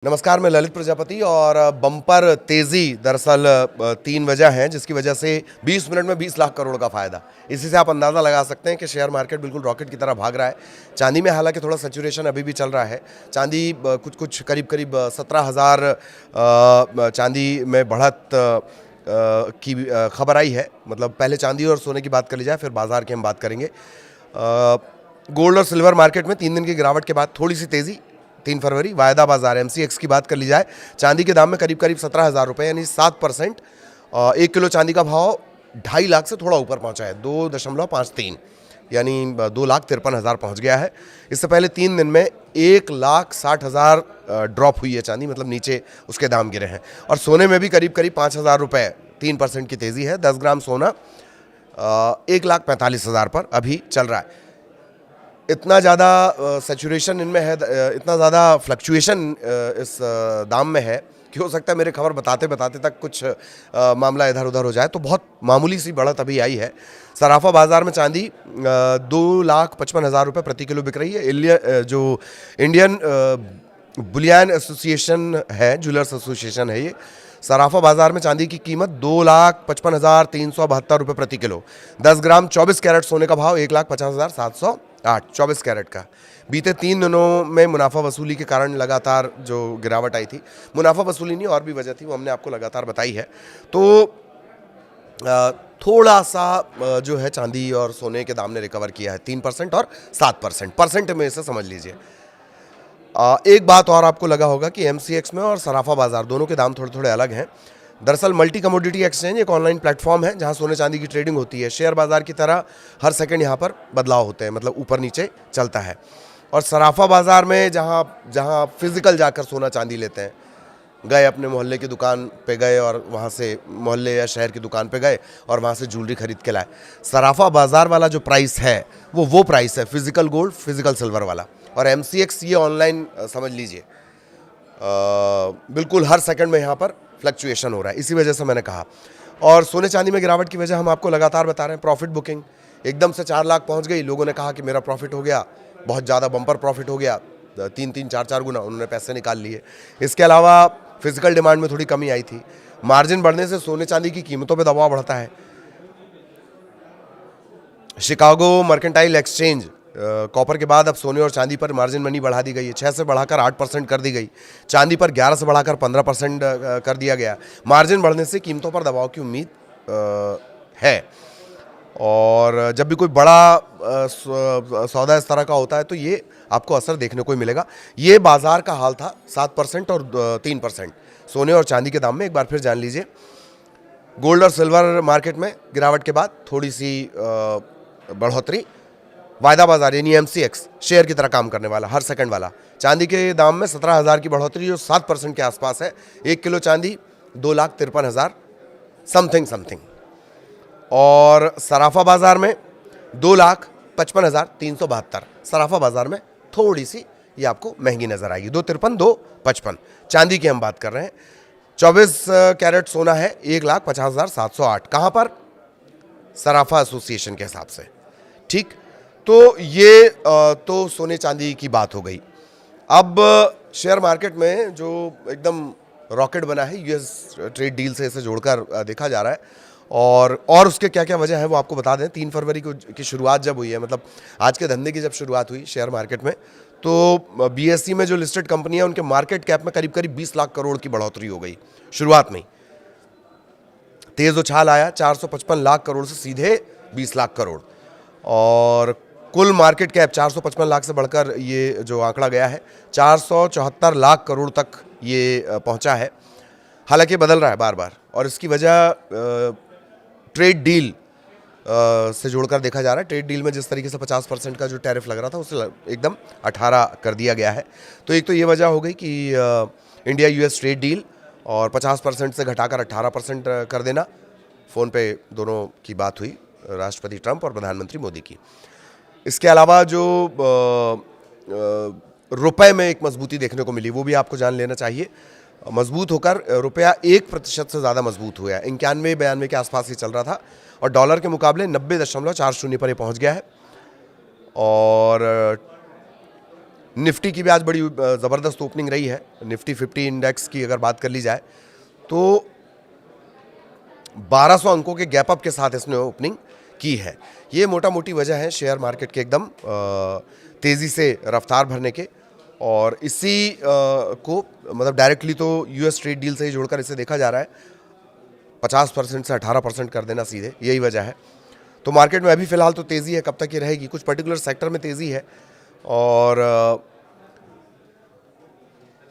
नमस्कार, मैं ललित प्रजापति और बम्पर तेज़ी दरअसल 3 वजह हैं जिसकी वजह से 20 मिनट में 20 लाख करोड़ का फ़ायदा। इसी से आप अंदाज़ा लगा सकते हैं कि शेयर मार्केट बिल्कुल रॉकेट की तरह भाग रहा है। चांदी में हालांकि थोड़ा सैचुरेशन अभी भी चल रहा है। चांदी कुछ करीब 17,000 चांदी में बढ़त की खबर आई है। मतलब पहले चांदी और सोने की बात कर ली जाए, फिर बाजार की हम बात करेंगे। गोल्ड और सिल्वर मार्केट में 3 दिन की गिरावट के बाद थोड़ी सी तेज़ी। 3 फरवरी वायदा बाजार MCX की बात कर ली जाए, चांदी के दाम में करीब 17,000 रुपये यानी 7%। 1 किलो चांदी का भाव 2.5 लाख से थोड़ा ऊपर पहुंचा है, 2.53 यानी 2,53,000 पहुंच गया है। इससे पहले 3 दिन में 1,60,000 ड्रॉप हुई है चांदी, मतलब नीचे उसके दाम गिरे हैं। और सोने में भी करीब 5,000 रुपये, 3% की तेज़ी है। 10 ग्राम सोना 1,45,000 पर अभी चल रहा है। इतना ज़्यादा सैचुरेशन इनमें है, इतना ज़्यादा फ्लक्चुएशन इस दाम में है कि हो सकता है मेरे खबर बताते बताते तक कुछ मामला इधर उधर हो जाए। तो बहुत मामूली सी बढ़त अभी आई है। सराफा बाज़ार में चांदी 2,55,000 रुपये प्रति किलो बिक रही है। जो इंडियन बुलियन एसोसिएशन है, ज्वेलर्स एसोसिएशन है, ये सराफा बाजार में चांदी की कीमत 2,55,372 रुपये प्रति किलो। 10 ग्राम 24 कैरेट सोने का भाव 1,50,708, 24 कैरेट का। बीते 3 दिनों में मुनाफा वसूली के कारण लगातार जो गिरावट आई थी, मुनाफा वसूली नहीं और भी वजह थी, वो हमने आपको लगातार बताई है। तो थोड़ा सा जो है चांदी और सोने के दाम ने रिकवर किया है, 3% और 7%। परसेंट में इसे समझ लीजिए। एक बात और आपको लगा होगा कि MCX में और सराफा बाजार दोनों के दाम थोड़े थोड़े अलग हैं। दरअसल मल्टी कमोडिटी एक्सचेंज एक ऑनलाइन प्लेटफॉर्म है जहां सोने चांदी की ट्रेडिंग होती है। शेयर बाजार की तरह हर सेकंड यहां पर बदलाव होते हैं, मतलब ऊपर नीचे चलता है। और सराफा बाजार में जहां फिजिकल जाकर सोना चांदी लेते हैं, गए अपने मोहल्ले की दुकान पे गए और वहाँ से मोहल्ले या शहर की दुकान पे गए और वहाँ से ज्वेलरी खरीद के लाए। सराफा बाजार वाला जो प्राइस है वो प्राइस है फिजिकल गोल्ड, फिजिकल सिल्वर वाला। और MCX ये ऑनलाइन समझ लीजिए, बिल्कुल हर सेकंड में यहाँ पर फ्लक्चुएशन हो रहा है। इसी वजह से मैंने कहा। और सोने चांदी में गिरावट की वजह हम आपको लगातार बता रहे हैं। प्रॉफिट बुकिंग एकदम से 4 लाख पहुँच गई। लोगों ने कहा कि मेरा प्रॉफिट हो गया, बहुत ज़्यादा बम्पर प्रॉफिट हो गया, 3-3, 4-4 गुना उन्होंने पैसे निकाल लिए। इसके अलावा फिजिकल डिमांड में थोड़ी कमी आई थी। मार्जिन बढ़ने से सोने चांदी की कीमतों पर दबाव बढ़ता है। शिकागो मर्केंटाइल एक्सचेंज कॉपर के बाद अब सोने और चांदी पर मार्जिन मनी बढ़ा दी गई है। 6 से बढ़ाकर 8% कर दी गई। चांदी पर 11 से बढ़ाकर 15% कर दिया गया। मार्जिन बढ़ने से कीमतों पर दबाव की उम्मीद है। और जब भी कोई बड़ा सौदा इस तरह का होता है तो ये आपको असर देखने को ही मिलेगा। ये बाजार का हाल था। 7% और 3% सोने और चांदी के दाम में। एक बार फिर जान लीजिए, गोल्ड और सिल्वर मार्केट में गिरावट के बाद थोड़ी सी बढ़ोतरी। वायदा बाजार यानी MCX शेयर की तरह काम करने वाला, हर सेकंड वाला। चांदी के दाम में 17,000 की बढ़ोतरी जो 7% के आसपास है। 1 किलो चांदी 2,53,000 समथिंग। और सराफा बाजार में 2,55,372। सराफा बाजार में थोड़ी सी ये आपको महंगी नजर आएगी, 2,53, 2,55। चांदी की हम बात कर रहे हैं। 24 कैरेट सोना है 1,50,708। कहाँ पर? सराफा एसोसिएशन के हिसाब से। ठीक, तो ये तो सोने चांदी की बात हो गई। अब शेयर मार्केट में जो एकदम रॉकेट बना है, US ट्रेड डील से इसे जोड़कर देखा जा रहा है। और उसके क्या क्या वजह है वो आपको बता दें। 3 फरवरी की शुरुआत जब हुई है, मतलब आज के धंधे की जब शुरुआत हुई शेयर मार्केट में, तो BSE में जो लिस्टेड कंपनी है उनके मार्केट कैप में करीब 20 लाख करोड़ की बढ़ोतरी हो गई। शुरुआत में तेज उछाल आया, 455 लाख करोड़ से सीधे 20 लाख करोड़। और कुल मार्केट कैप 455 लाख से बढ़कर ये जो आंकड़ा गया है 474 लाख करोड़ तक ये पहुंचा है। हालांकि बदल रहा है बार बार, और इसकी वजह ट्रेड डील से जोड़कर देखा जा रहा है। ट्रेड डील में जिस तरीके से 50% का जो टैरिफ लग रहा था उसे एकदम 18 कर दिया गया है। तो एक तो ये वजह हो गई कि इंडिया US ट्रेड डील, और 50% से घटाकर 18% कर देना। फ़ोन पे दोनों की बात हुई, राष्ट्रपति ट्रंप और प्रधानमंत्री मोदी की। इसके अलावा जो रुपए में एक मजबूती देखने को मिली वो भी आपको जान लेना चाहिए। मजबूत होकर रुपया 1% से ज़्यादा मजबूत हुआ है। 91-92 के आसपास ही चल रहा था, और डॉलर के मुकाबले 90.40 पर ये पहुंच गया है। और निफ्टी की भी आज बड़ी ज़बरदस्त ओपनिंग रही है। निफ्टी 50 इंडेक्स की अगर बात कर ली जाए तो 1200 अंकों के गैप अप के साथ इसने ओपनिंग की है। ये मोटा मोटी वजह है शेयर मार्केट के एकदम तेज़ी से रफ्तार भरने के, और इसी को मतलब डायरेक्टली तो यूएस ट्रेड डील से ही जोड़कर इसे देखा जा रहा है। 50% से 18% कर देना सीधे, यही वजह है। तो मार्केट में अभी फ़िलहाल तो तेज़ी है, कब तक ये रहेगी, कुछ पर्टिकुलर सेक्टर में तेज़ी है, और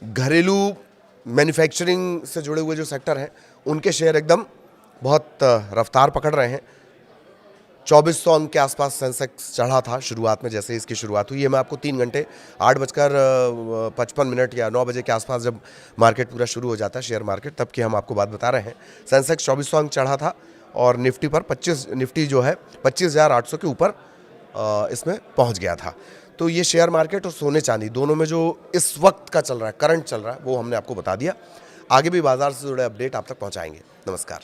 घरेलू मैन्युफैक्चरिंग से जुड़े हुए जो सेक्टर हैं उनके शेयर एकदम बहुत रफ्तार पकड़ रहे हैं। 2400 अंक के आसपास सेंसेक्स चढ़ा था शुरुआत में, जैसे इसकी शुरुआत हुई है। मैं आपको 3 घंटे 8:55 या 9 बजे के आसपास जब मार्केट पूरा शुरू हो जाता है शेयर मार्केट, तब की हम आपको बात बता रहे हैं। सेंसेक्स 2400 अंक चढ़ा था और निफ्टी जो है 25,800 के ऊपर इसमें पहुंच गया था। तो ये शेयर मार्केट और सोने चांदी दोनों में जो इस वक्त का चल रहा है, करंट चल रहा है, वो हमने आपको बता दिया। आगे भी बाजार से जुड़े अपडेट आप तक पहुंचाएंगे। नमस्कार।